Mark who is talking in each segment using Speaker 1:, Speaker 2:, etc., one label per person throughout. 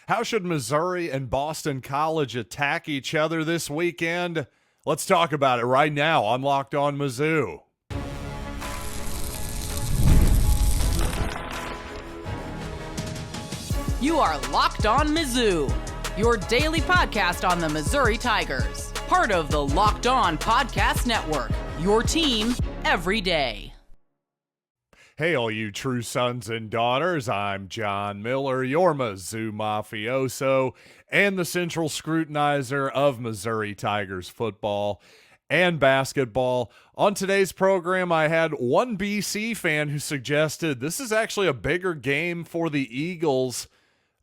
Speaker 1: How should Missouri and Boston College attack each other this weekend? Let's talk about it right now on Locked On Mizzou.
Speaker 2: You are Locked On Mizzou, your daily podcast on the Missouri Tigers. Part of the Locked On Podcast Network, your team every day.
Speaker 1: Hey, all you true sons and daughters, I'm John Miller, your Mizzou mafioso and the central scrutinizer of Missouri Tigers football and basketball. On today's program, I had one BC fan who suggested this is actually a bigger game for the Eagles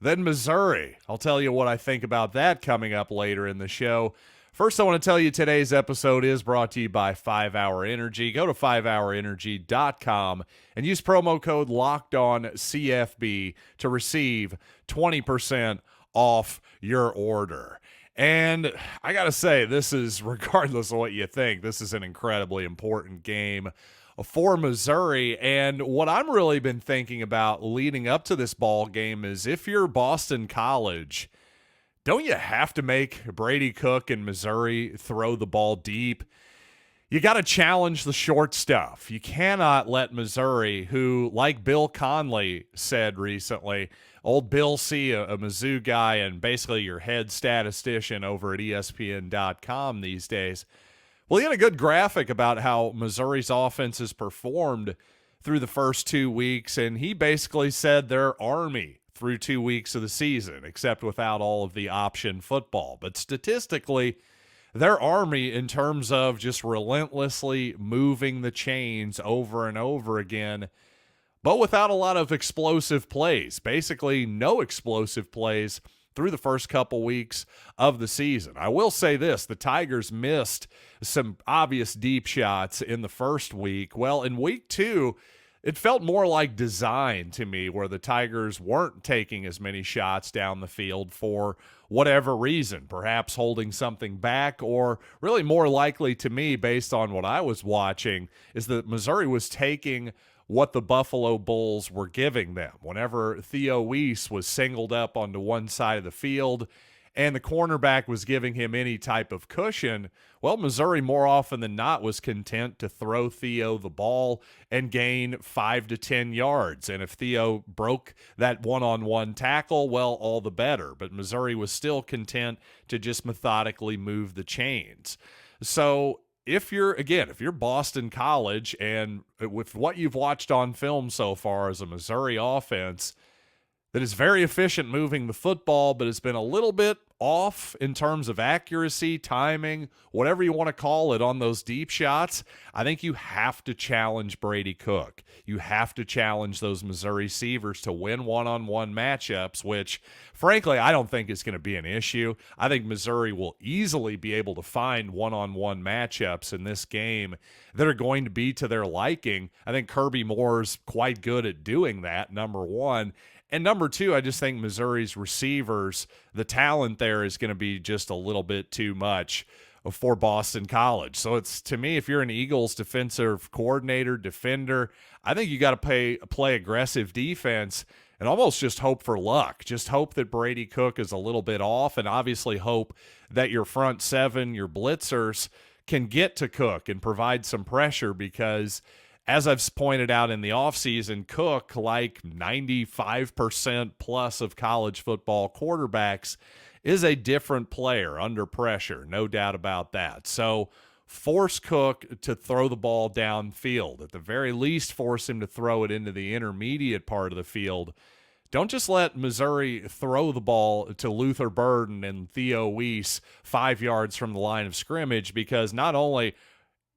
Speaker 1: than Missouri. I'll tell you what I think about that coming up later in the show. First, I want to tell you today's episode is brought to you by 5 Hour Energy. Go to 5hourenergy.com and use promo code LOCKEDONCFB to receive 20% off your order. And I got to say, this is, regardless of what you think, this is an incredibly important game for Missouri. And what I'm really been thinking about leading up to this ball game is if you're Boston College, don't you have to make Brady Cook and Missouri throw the ball deep? You got to challenge the short stuff. You cannot let Missouri, who, like Bill Conley said recently, old Bill C., a Mizzou guy and basically your head statistician over at ESPN.com these days, well, he had a good graphic about how Missouri's offense has performed through the first 2 weeks, and he basically said their Army through 2 weeks of the season, except without all of the option football. But statistically, their Army, in terms of just relentlessly moving the chains over and over again, but without a lot of explosive plays, basically no explosive plays through the first couple weeks of the season. I will say this, the Tigers missed some obvious deep shots in the first week. Well, in week 2, it felt more like design to me, where the Tigers weren't taking as many shots down the field for whatever reason, perhaps holding something back, or really more likely to me, based on what I was watching, is that Missouri was taking what the Buffalo Bulls were giving them. Whenever Theo Wease was singled up onto one side of the field and the cornerback was giving him any type of cushion, well, Missouri more often than not was content to throw Theo the ball and gain 5 to 10 yards. And if Theo broke that one-on-one tackle, well, all the better. But Missouri was still content to just methodically move the chains. So if you're Boston College, and with what you've watched on film so far as a Missouri offense that is very efficient moving the football, but has been a little bit off in terms of accuracy, timing, whatever you want to call it on those deep shots, I think you have to challenge Brady Cook. You have to challenge those Missouri receivers to win one-on-one matchups, which, frankly, I don't think is going to be an issue. I think Missouri will easily be able to find one-on-one matchups in this game that are going to be to their liking. I think Kirby Moore's quite good at doing that, number one. And number two, I just think Missouri's receivers, the talent there is going to be just a little bit too much for Boston College. So it's, to me, if you're an Eagles defensive coordinator, defender, I think you got to play aggressive defense and almost just hope for luck. Just hope that Brady Cook is a little bit off, and obviously hope that your front seven, your blitzers, can get to Cook and provide some pressure, because as I've pointed out in the offseason, Cook, like 95% plus of college football quarterbacks, is a different player under pressure, no doubt about that. So force Cook to throw the ball downfield. At the very least, force him to throw it into the intermediate part of the field. Don't just let Missouri throw the ball to Luther Burden and Theo Wease 5 yards from the line of scrimmage, because not only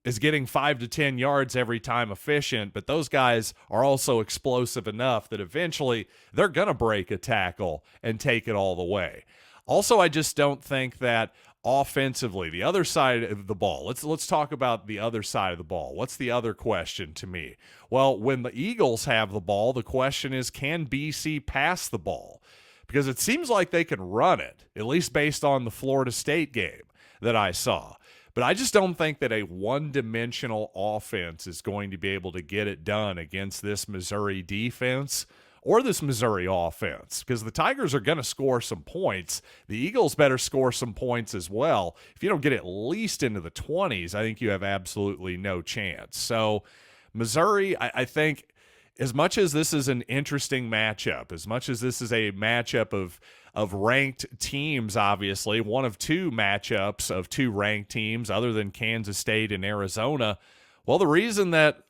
Speaker 1: is getting 5 to 10 yards every time efficient, but those guys are also explosive enough that eventually they're going to break a tackle and take it all the way. Also, I just don't think that offensively, the other side of the ball, let's talk about the other side of the ball. What's the other question to me? Well, when the Eagles have the ball, the question is, can BC pass the ball? Because it seems like they can run it, at least based on the Florida State game that I saw. But I just don't think that a one-dimensional offense is going to be able to get it done against this Missouri defense, or this Missouri offense, because the Tigers are going to score some points. The Eagles better score some points as well. If you don't get at least into the 20s, I think you have absolutely no chance. So Missouri, I think, as much as this is an interesting matchup, as much as this is a matchup of ranked teams, obviously, one of two matchups of two ranked teams other than Kansas State and Arizona, well, the reason that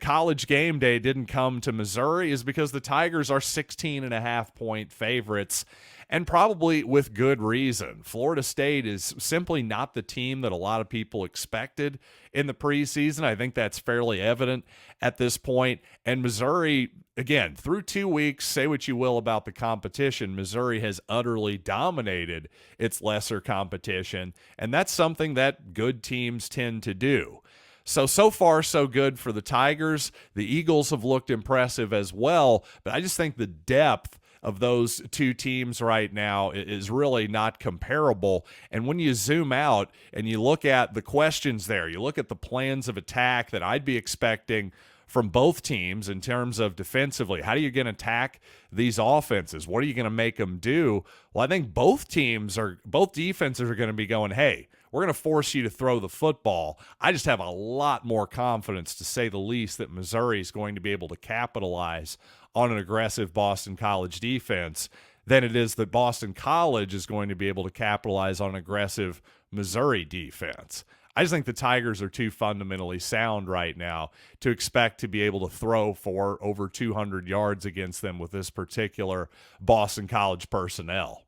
Speaker 1: College Gameday didn't come to Missouri is because the Tigers are 16.5-point favorites, and probably with good reason. Florida State is simply not the team that a lot of people expected in the preseason. I think that's fairly evident at this point. And Missouri, again, through 2 weeks, say what you will about the competition, Missouri has utterly dominated its lesser competition, and that's something that good teams tend to do. So far, so good for the Tigers. The Eagles have looked impressive as well, but I just think the depth of those two teams right now is really not comparable. And when you zoom out and you look at the questions there, you look at the plans of attack that I'd be expecting from both teams in terms of defensively. How are you going to attack these offenses? What are you going to make them do? Well, I think both defenses are going to be going, hey, we're going to force you to throw the football. I just have a lot more confidence, to say the least, that Missouri is going to be able to capitalize on an aggressive Boston College defense than it is that Boston College is going to be able to capitalize on an aggressive Missouri defense. I just think the Tigers are too fundamentally sound right now to expect to be able to throw for over 200 yards against them with this particular Boston College personnel.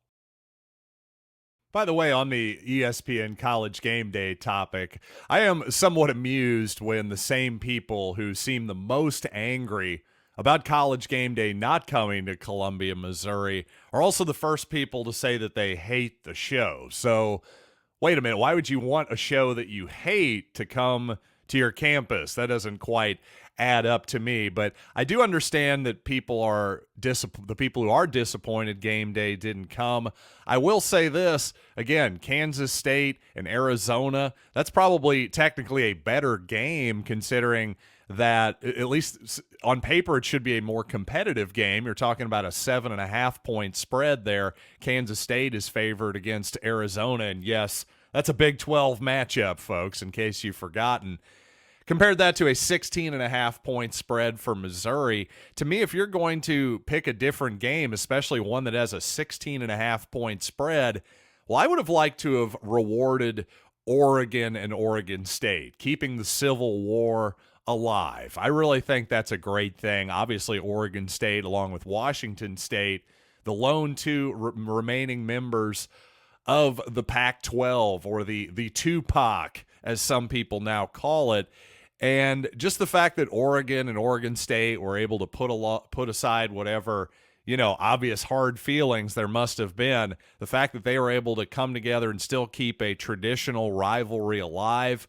Speaker 1: By the way, on the ESPN College Gameday topic, I am somewhat amused when the same people who seem the most angry about College Gameday not coming to Columbia, Missouri, are also the first people to say that they hate the show. So, wait a minute, why would you want a show that you hate to come to your campus? That doesn't quite add up to me, but I do understand that the people who are disappointed Gameday didn't come. I will say this, again, Kansas State and Arizona, that's probably technically a better game, considering that, at least on paper, it should be a more competitive game. You're talking about a 7.5-point spread there. Kansas State is favored against Arizona, and yes, that's a Big 12 matchup, folks, in case you've forgotten. Compared that to a 16.5-point spread for Missouri. To me, if you're going to pick a different game, especially one that has a 16.5-point spread, well, I would have liked to have rewarded Oregon and Oregon State, keeping the Civil War alive. I really think that's a great thing. Obviously, Oregon State, along with Washington State, the lone two remaining members of the Pac-12, or the Tupac, as some people now call it. And just the fact that Oregon and Oregon State were able to put aside whatever, obvious hard feelings there must have been, the fact that they were able to come together and still keep a traditional rivalry alive,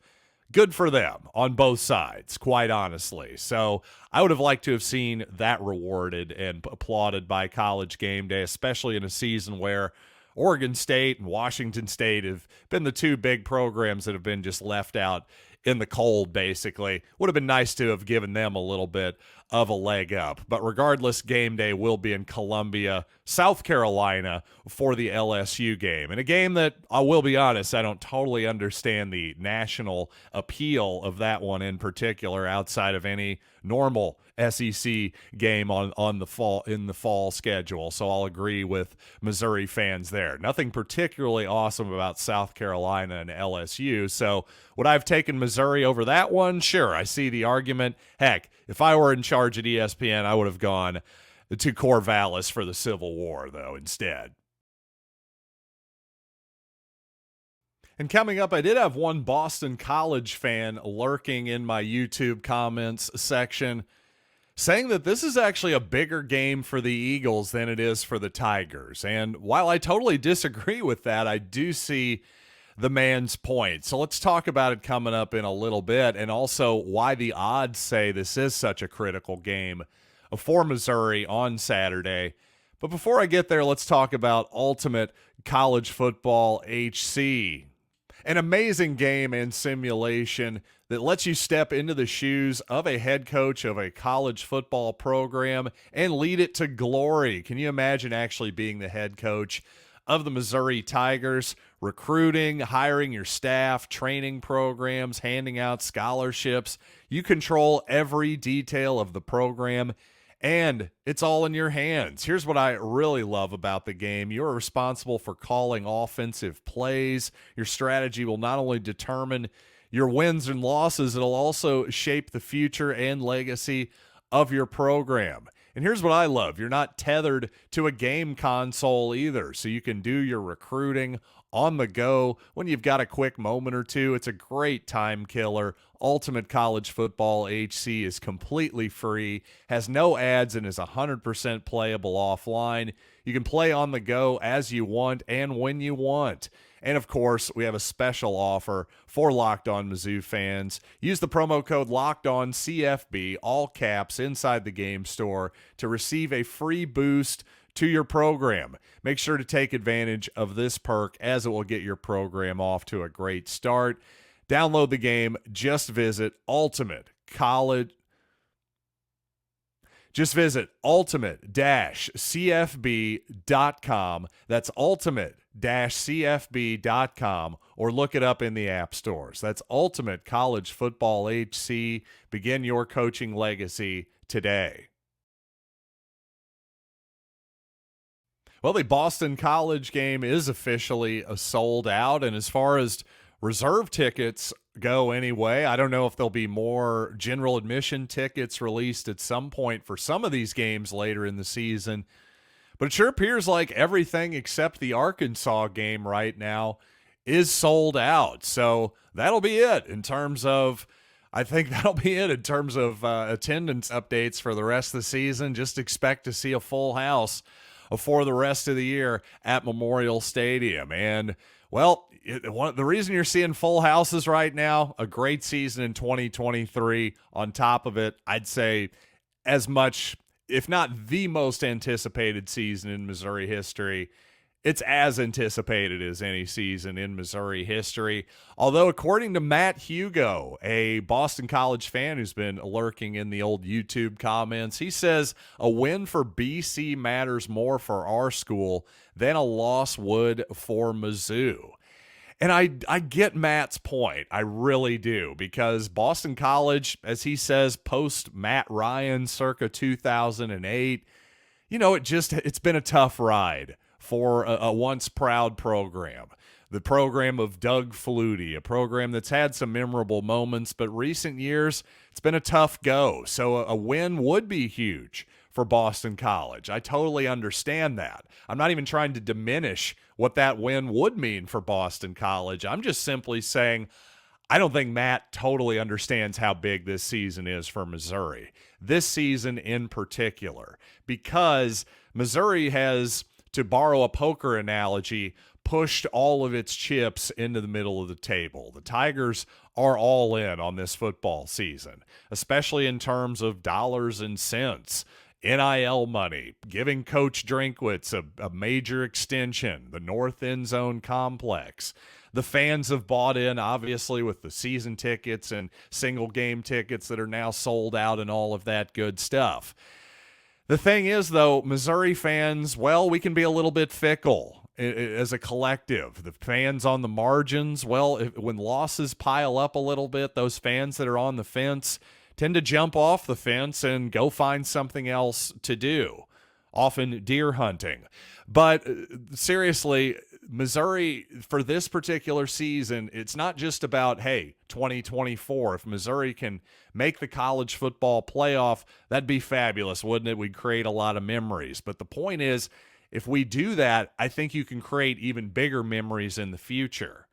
Speaker 1: good for them on both sides, quite honestly. So I would have liked to have seen that rewarded and applauded by College Gameday, especially in a season where Oregon State and Washington State have been the two big programs that have been just left out in the cold, basically. Would have been nice to have given them a little bit of a leg up. But regardless, Gameday will be in Columbia, South Carolina for the LSU game. And a game that, I will be honest, I don't totally understand the national appeal of that one in particular, outside of any normal SEC game in the fall schedule. So I'll agree with Missouri fans there. Nothing particularly awesome about South Carolina and LSU. So would I have taken Missouri over that one? Sure, I see the argument. Heck, if I were in charge at ESPN, I would have gone to Corvallis for the Civil War, though, instead. And coming up, I did have one Boston College fan lurking in my YouTube comments section, saying that this is actually a bigger game for the Eagles than it is for the Tigers. And while I totally disagree with that, I do see the man's point. So let's talk about it coming up in a little bit, and also why the odds say this is such a critical game for Missouri on Saturday. But before I get there, let's talk about Ultimate College Football HC. An amazing game and simulation that lets you step into the shoes of a head coach of a college football program and lead it to glory. Can you imagine actually being the head coach of the Missouri Tigers, recruiting, hiring your staff, training programs, handing out scholarships? You control every detail of the program, and it's all in your hands. Here's what I really love about the game. You're responsible for calling offensive plays. Your strategy will not only determine your wins and losses, it'll also shape the future and legacy of your program. And here's what I love. You're not tethered to a game console either, so you can do your recruiting on the go when you've got a quick moment or two. It's a great time killer. Ultimate College Football HC is completely free, has no ads, and is 100% playable offline. You can play on the go as you want and when you want. And, of course, we have a special offer for Locked On Mizzou fans. Use the promo code LOCKEDONCFB, all caps, inside the game store to receive a free boost to your program. Make sure to take advantage of this perk, as it will get your program off to a great start. Download the game. Just visit ultimate-cfb.com. That's ultimate-cfb.com, or look it up in the app stores. That's Ultimate College Football HC. Begin your coaching legacy today. Well, the Boston College game is officially sold out, and as far as reserve tickets go anyway, I don't know if there'll be more general admission tickets released at some point for some of these games later in the season, but it sure appears like everything except the Arkansas game right now is sold out. So that'll be it in terms of attendance updates for the rest of the season. Just expect to see a full house for the rest of the year at Memorial Stadium. And, well, the reason you're seeing full houses right now, a great season in 2023. On top of it, I'd say as much, if not the most anticipated season in Missouri history. It's as anticipated as any season in Missouri history. Although, according to Matt Hugo, a Boston College fan who's been lurking in the old YouTube comments, he says a win for BC matters more for our school than a loss would for Mizzou. And I get Matt's point. I really do, because Boston College, as he says, post Matt Ryan circa 2008, it's been a tough ride for a once proud program. The program of Doug Flutie, a program that's had some memorable moments, but recent years, it's been a tough go. So a win would be huge for Boston College. I totally understand that. I'm not even trying to diminish what that win would mean for Boston College. I'm just simply saying I don't think Matt totally understands how big this season is for Missouri. This season in particular, because Missouri has, to borrow a poker analogy, pushed all of its chips into the middle of the table. The Tigers are all in on this football season, especially in terms of dollars and cents, NIL money, giving Coach Drinkwitz a major extension, the North End Zone complex. The fans have bought in, obviously, with the season tickets and single game tickets that are now sold out and all of that good stuff. The thing is, though, Missouri fans, well, we can be a little bit fickle as a collective. The fans on the margins, well, when losses pile up a little bit, those fans that are on the fence tend to jump off the fence and go find something else to do, often deer hunting. But seriously, Missouri, for this particular season, it's not just about, hey, 2024. If Missouri can make the college football playoff, that'd be fabulous, wouldn't it? We'd create a lot of memories. But the point is, if we do that, I think you can create even bigger memories in the future.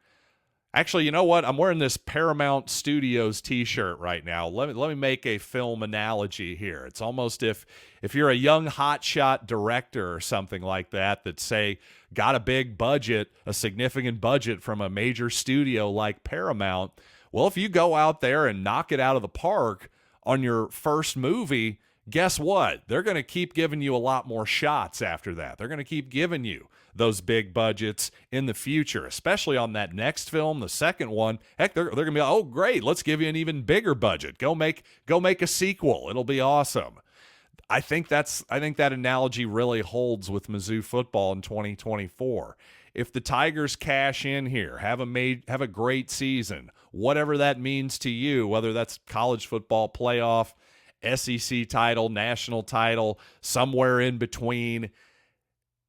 Speaker 1: Actually, you know what? I'm wearing this Paramount Studios t-shirt right now. Let me make a film analogy here. It's almost if you're a young hotshot director or something like that say, got a big budget, a significant budget from a major studio like Paramount. Well, if you go out there and knock it out of the park on your first movie, guess what? They're going to keep giving you a lot more shots after that. They're going to keep giving you those big budgets in the future, especially on that next film, the second one. Heck, they're going to be like, oh, great, let's give you an even bigger budget. Go make a sequel. It'll be awesome. I think that analogy really holds with Mizzou football in 2024. If the Tigers cash in here, have a great season, whatever that means to you, whether that's college football playoff, SEC title, national title, somewhere in between,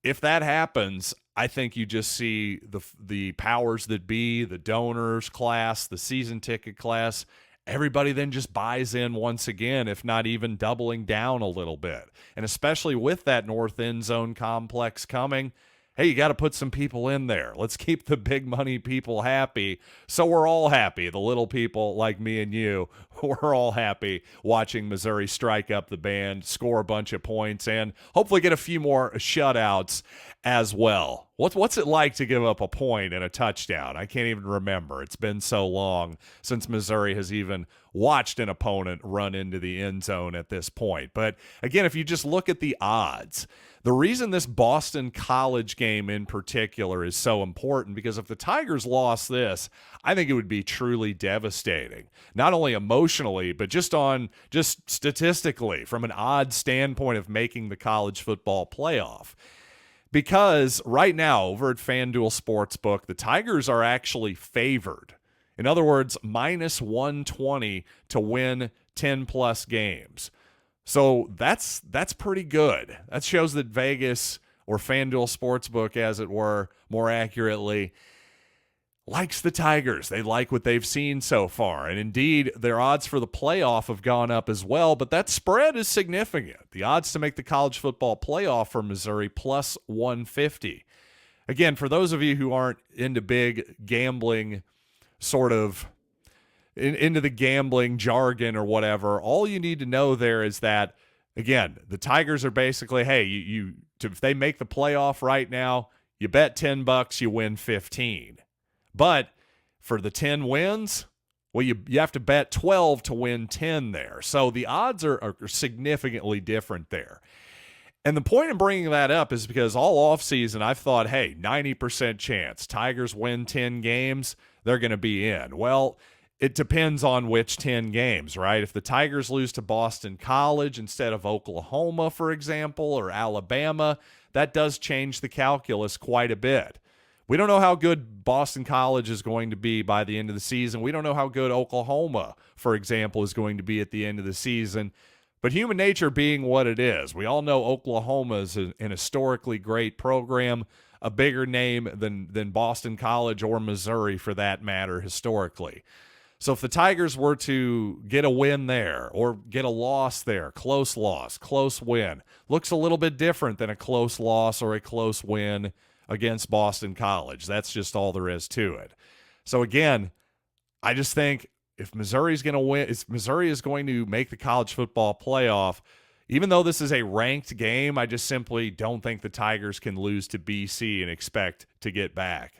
Speaker 1: if that happens, I think you just see the powers that be, the donors class, the season ticket class, everybody then just buys in once again, if not even doubling down a little bit. And especially with that north end zone complex coming, hey, you got to put some people in there. Let's keep the big money people happy, so we're all happy. The little people like me and you, we're all happy watching Missouri strike up the band, score a bunch of points, and hopefully get a few more shutouts as well. What's it like to give up a point and a touchdown? I can't even remember. It's been so long since Missouri has even watched an opponent run into the end zone at this point. But again, if you just look at the odds, the reason this Boston College game in particular is so important, because if the Tigers lost this, I think it would be truly devastating, not only emotionally, but just statistically from an odds standpoint of making the college football playoff. Because right now over at FanDuel Sportsbook, the Tigers are actually favored. In other words, minus 120 to win 10-plus games. So that's pretty good. That shows that Vegas, or FanDuel Sportsbook as it were, more accurately, likes the Tigers. They like what they've seen so far. And indeed, their odds for the playoff have gone up as well, but that spread is significant. The odds to make the college football playoff for Missouri, plus 150. Again, for those of you who aren't into big gambling sort of into the gambling jargon or whatever, all you need to know there is that, again, the Tigers are basically, hey, if they make the playoff right now, you bet $10, you win 15. But for the 10 wins, well, you have to bet 12 to win 10 there. So the odds are significantly different there. And the point in bringing that up is because all offseason I've thought, hey, 90% chance Tigers win 10 games, they're going to be in. Well, it depends on which 10 games, right? If the Tigers lose to Boston College instead of Oklahoma, for example, or Alabama, that does change the calculus quite a bit. We don't know how good Boston College is going to be by the end of the season. We don't know how good Oklahoma, for example, is going to be at the end of the season. But human nature being what it is, we all know Oklahoma is an historically great program, a bigger name than Boston College or Missouri for that matter historically. So if the Tigers were to get a win there or get a loss there, close loss, close win, looks a little bit different than a close loss or a close win against Boston College. That's just all there is to it. So again, I just think if Missouri is going to win, if Missouri is going to make the college football playoff, even though this is a ranked game, I just simply don't think the Tigers can lose to BC and expect to get back.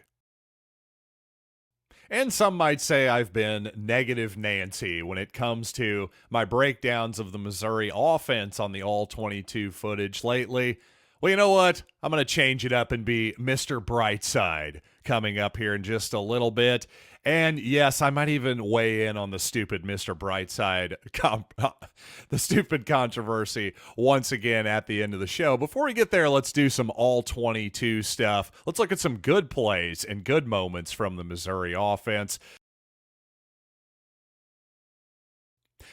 Speaker 1: And some might say I've been negative Nancy when it comes to my breakdowns of the Missouri offense on the All-22 footage lately. Well, you know what? I'm going to change it up and be Mr. Brightside coming up here in just a little bit. And yes, I might even weigh in on the stupid Mr. Brightside, the stupid controversy once again at the end of the show. Before we get there, let's do some all-22 stuff. Let's look at some good plays and good moments from the Missouri offense.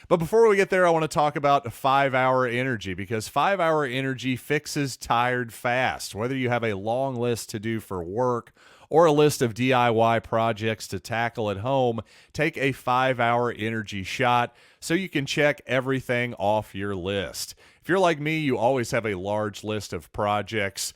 Speaker 1: But before we get there, I want to talk about 5-Hour Energy, because 5-Hour Energy fixes tired fast. Whether you have a long list to do for work or a list of DIY projects to tackle at home, take a 5-Hour Energy shot so you can check everything off your list. If you're like me, you always have a large list of projects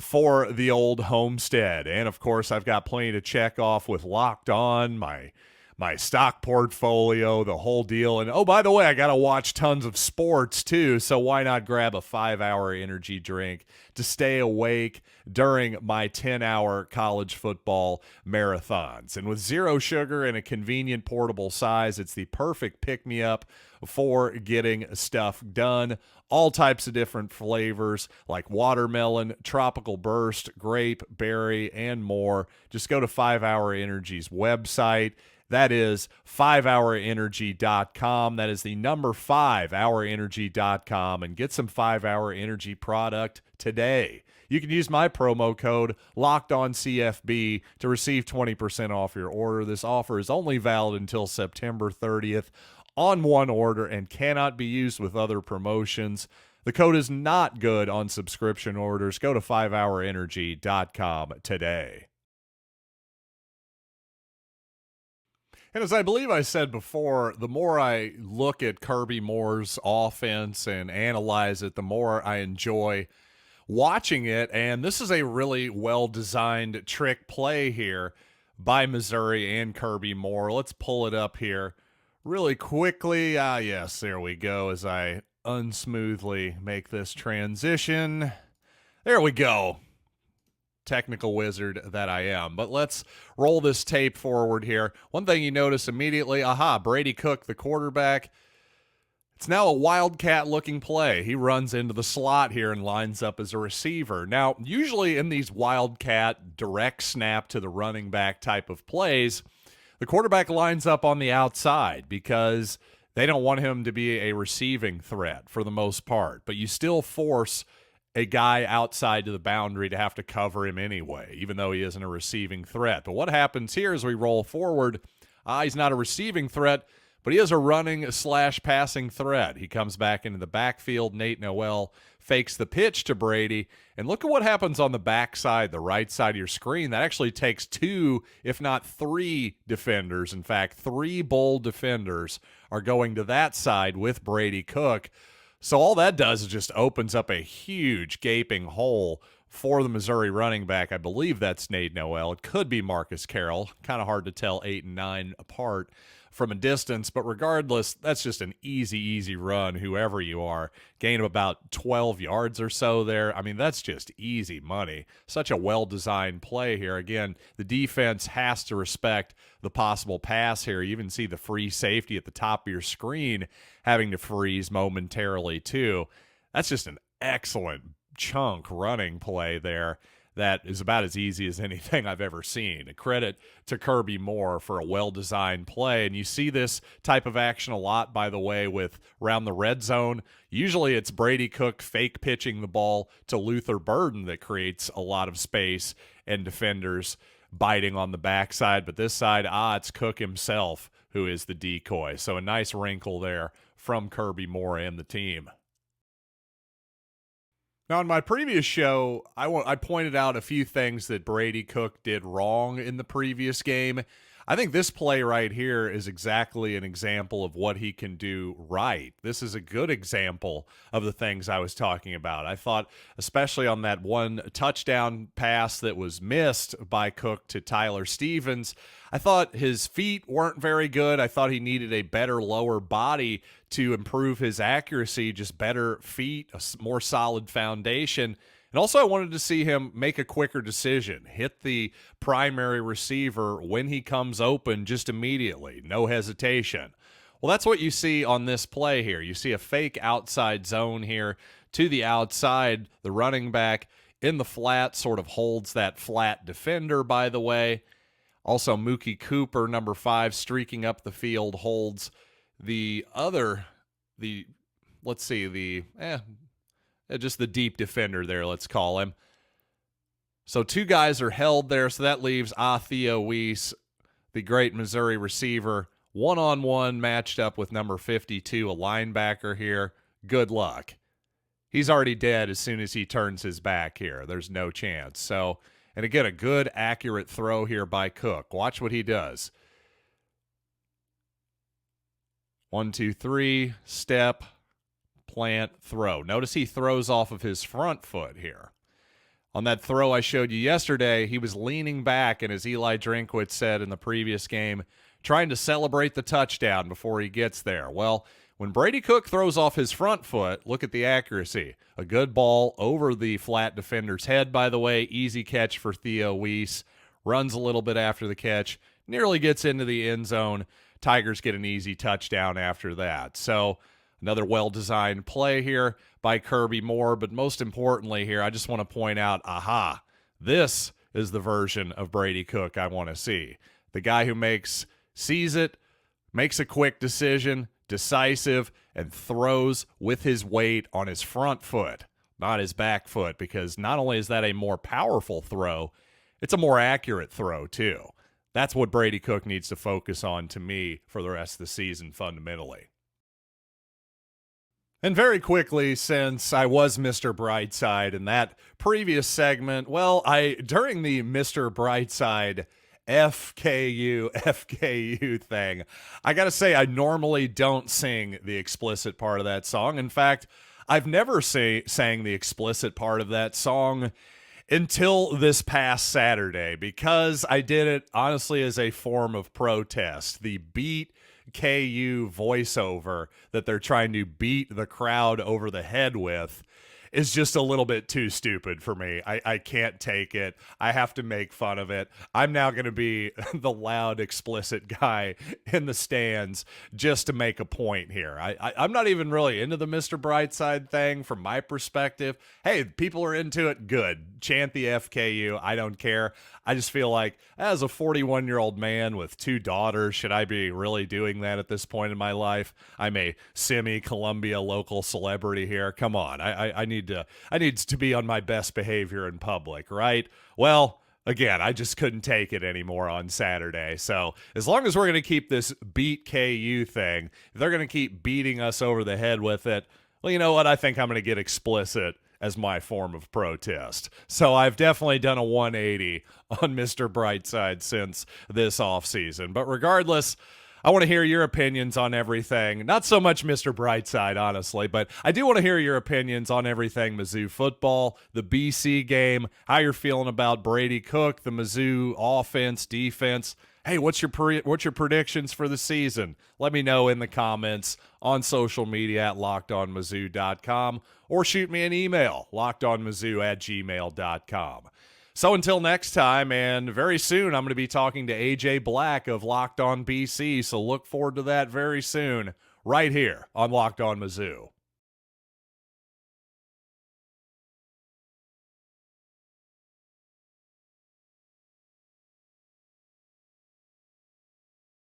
Speaker 1: for the old homestead. And of course, I've got plenty to check off with Locked On, my my stock portfolio, the whole deal. And oh, by the way, I got to watch tons of sports too. So why not grab a 5-hour energy drink to stay awake during my 10-hour college football marathons? And with zero sugar and a convenient portable size, it's the perfect pick-me-up for getting stuff done. All types of different flavors like watermelon, tropical burst, grape, berry, and more. Just go to 5-Hour Energy's website. That is 5hourenergy.com. That is the number 5hourenergy.com, and get some 5-Hour Energy product today. You can use my promo code LOCKEDONCFB to receive 20% off your order. This offer is only valid until September 30th on one order and cannot be used with other promotions. The code is not good on subscription orders. Go to 5hourenergy.com today. And as I believe I said before, the more I look at Kirby Moore's offense and analyze it, the more I enjoy watching it. And this is a really well-designed trick play here by Missouri and Kirby Moore. Let's pull it up here really quickly. Yes, there we go, as I unsmoothly make this transition. There we go. Technical wizard that I am. But let's roll this tape forward here. One thing you notice immediately, Brady Cook, the quarterback. It's now a wildcat-looking play. He runs into the slot here and lines up as a receiver. Now, usually in these wildcat direct snap to the running back type of plays, the quarterback lines up on the outside because they don't want him to be a receiving threat for the most part. But you still force a guy outside to the boundary to have to cover him anyway, even though he isn't a receiving threat. But what happens here as we roll forward, he's not a receiving threat, but he is a running/passing threat. He comes back into the backfield. Nate Noel fakes the pitch to Brady. And look at what happens on the backside, the right side of your screen. That actually takes 2, if not 3 defenders. In fact, 3 bold defenders are going to that side with Brady Cook. So all that does is just opens up a huge gaping hole for the Missouri running back. I believe that's Nate Noel. It could be Marcus Carroll. Kind of hard to tell 8 and 9 apart from a distance, but regardless, that's just an easy run, whoever you are. Gain of about 12 yards or so there. I mean, that's just easy money. Such a well-designed play here. Again, the defense has to respect the possible pass here. You even see the free safety at the top of your screen having to freeze momentarily too. That's just an excellent chunk running play there. That is about as easy as anything I've ever seen. A credit to Kirby Moore for a well-designed play. And you see this type of action a lot, by the way, with around the red zone. Usually it's Brady Cook fake pitching the ball to Luther Burden that creates a lot of space and defenders biting on the backside. But this side, it's Cook himself who is the decoy. So a nice wrinkle there from Kirby Moore and the team. Now, in my previous show, I pointed out a few things that Brady Cook did wrong in the previous game. I think this play right here is exactly an example of what he can do right. This is a good example of the things I was talking about. I thought, especially on that one touchdown pass that was missed by Cook to Tyler Stevens, I thought his feet weren't very good. I thought he needed a better lower body to improve his accuracy, just better feet, a more solid foundation. And also I wanted to see him make a quicker decision, hit the primary receiver when he comes open just immediately, no hesitation. Well, that's what you see on this play here. You see a fake outside zone here to the outside. The running back in the flat sort of holds that flat defender, by the way. Also, Mookie Cooper, number 5, streaking up the field, holds just the deep defender there, let's call him. So 2 guys are held there, so that leaves Theo Wease, the great Missouri receiver, one-on-one matched up with number 52, a linebacker here. Good luck. He's already dead as soon as he turns his back here. There's no chance. So, and again, a good, accurate throw here by Cook. Watch what he does. 1, 2, 3, step, plant, throw. Notice he throws off of his front foot here. On that throw I showed you yesterday, he was leaning back, and as Eli Drinkwitz said in the previous game, trying to celebrate the touchdown before he gets there. Well, when Brady Cook throws off his front foot, look at the accuracy. A good ball over the flat defender's head, by the way. Easy catch for Theo Wease. Runs a little bit after the catch. Nearly gets into the end zone. Tigers get an easy touchdown after that. So another well-designed play here by Kirby Moore. But most importantly here, I just want to point out, this is the version of Brady Cook I want to see. The guy who sees it, makes a quick decision, decisive, and throws with his weight on his front foot, not his back foot, because not only is that a more powerful throw, it's a more accurate throw too. That's what Brady Cook needs to focus on, to me, for the rest of the season fundamentally. And very quickly, since I was Mr. Brightside in that previous segment, during the Mr. Brightside FKU thing, I gotta say, I normally don't sing the explicit part of that song. In fact, I've never sang the explicit part of that song until this past Saturday, because I did it honestly as a form of protest. The Beat KU voiceover that they're trying to beat the crowd over the head with is just a little bit too stupid for me. I can't take it. I have to make fun of it. I'm now going to be the loud, explicit guy in the stands just to make a point here. I'm not even really into the Mr. Brightside thing from my perspective. Hey, people are into it. Good. Chant the FKU. I don't care. I just feel like, as a 41-year-old man with 2 daughters, should I be really doing that at this point in my life? I'm a semi-Columbia local celebrity here. Come on. I need to be on my best behavior in public, right? Well, again, I just couldn't take it anymore on Saturday. So as long as we're going to keep this Beat KU thing, if they're going to keep beating us over the head with it, well, you know what? I think I'm going to get explicit as my form of protest. So I've definitely done a 180 on Mr. Brightside since this offseason. But regardless, I want to hear your opinions on everything. Not so much Mr. Brightside, honestly, but I do want to hear your opinions on everything Mizzou football, the BC game, how you're feeling about Brady Cook, the Mizzou offense, defense. Hey, what's your predictions for the season? Let me know in the comments on social media at lockedonmizzou.com, or shoot me an email, lockedonmizzou@gmail.com. So until next time, and very soon, I'm going to be talking to AJ Black of Locked On BC, so look forward to that very soon, right here on Locked On Mizzou.